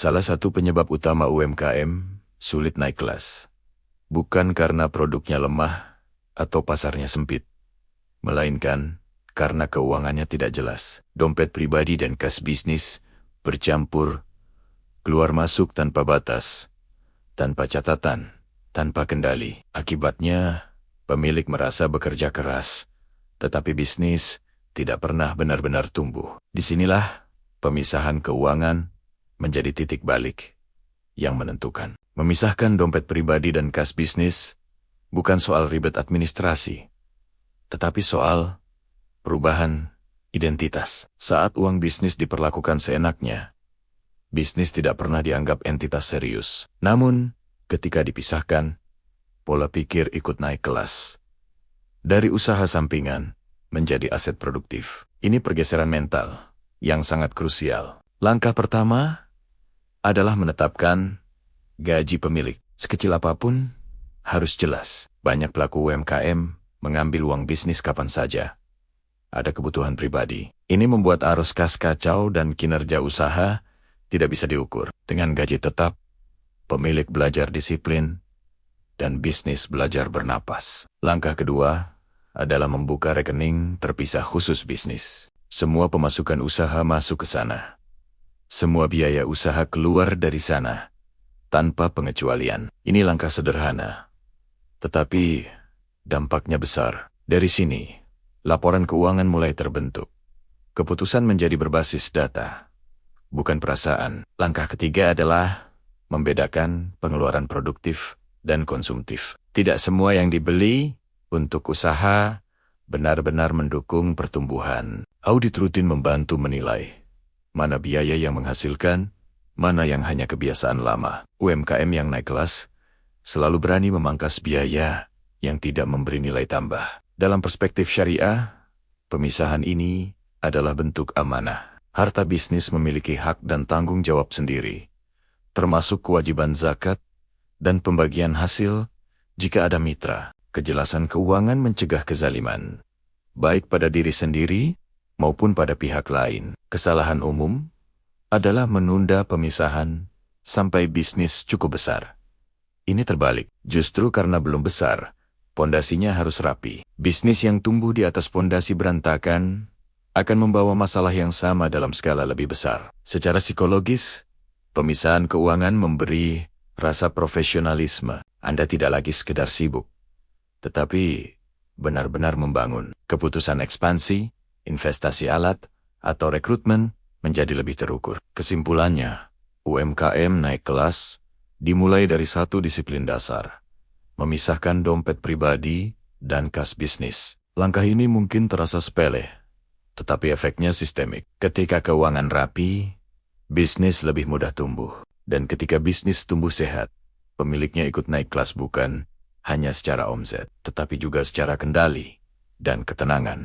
Salah satu penyebab utama UMKM sulit naik kelas, bukan karena produknya lemah atau pasarnya sempit, melainkan karena keuangannya tidak jelas. Dompet pribadi dan kas bisnis bercampur, keluar masuk tanpa batas, tanpa catatan, tanpa kendali. Akibatnya, pemilik merasa bekerja keras, tetapi bisnis tidak pernah benar-benar tumbuh. Disinilah pemisahan keuangan menjadi titik balik yang menentukan. Memisahkan dompet pribadi dan kas bisnis bukan soal ribet administrasi, tetapi soal perubahan identitas. Saat uang bisnis diperlakukan seenaknya, bisnis tidak pernah dianggap entitas serius. Namun, ketika dipisahkan, pola pikir ikut naik kelas. Dari usaha sampingan menjadi aset produktif. Ini pergeseran mental yang sangat krusial. Langkah pertama adalah menetapkan gaji pemilik. Sekecil apapun, harus jelas. Banyak pelaku UMKM mengambil uang bisnis kapan saja. Ada kebutuhan pribadi. Ini membuat arus kas kacau dan kinerja usaha tidak bisa diukur. Dengan gaji tetap, pemilik belajar disiplin, dan bisnis belajar bernapas. Langkah kedua adalah membuka rekening terpisah khusus bisnis. Semua pemasukan usaha masuk ke sana. Semua biaya usaha keluar dari sana, tanpa pengecualian. Ini langkah sederhana, tetapi dampaknya besar. Dari sini, laporan keuangan mulai terbentuk. Keputusan menjadi berbasis data, bukan perasaan. Langkah ketiga adalah membedakan pengeluaran produktif dan konsumtif. Tidak semua yang dibeli untuk usaha benar-benar mendukung pertumbuhan. Audit rutin membantu menilai mana biaya yang menghasilkan, mana yang hanya kebiasaan lama. UMKM yang naik kelas selalu berani memangkas biaya yang tidak memberi nilai tambah. Dalam perspektif syariah, pemisahan ini adalah bentuk amanah. Harta bisnis memiliki hak dan tanggung jawab sendiri, termasuk kewajiban zakat dan pembagian hasil jika ada mitra. Kejelasan keuangan mencegah kezaliman, baik pada diri sendiri maupun pada pihak lain. Kesalahan umum adalah menunda pemisahan sampai bisnis cukup besar. Ini terbalik. Justru karena belum besar, pondasinya harus rapi. Bisnis yang tumbuh di atas pondasi berantakan akan membawa masalah yang sama dalam skala lebih besar. Secara psikologis, pemisahan keuangan memberi rasa profesionalisme. Anda tidak lagi sekedar sibuk, tetapi benar-benar membangun. Keputusan ekspansi, investasi alat, atau rekrutmen menjadi lebih terukur. Kesimpulannya, UMKM naik kelas dimulai dari satu disiplin dasar, memisahkan dompet pribadi dan kas bisnis. Langkah ini mungkin terasa sepele, tetapi efeknya sistemik. Ketika keuangan rapi, bisnis lebih mudah tumbuh. Dan ketika bisnis tumbuh sehat, pemiliknya ikut naik kelas bukan hanya secara omset, tetapi juga secara kendali dan ketenangan.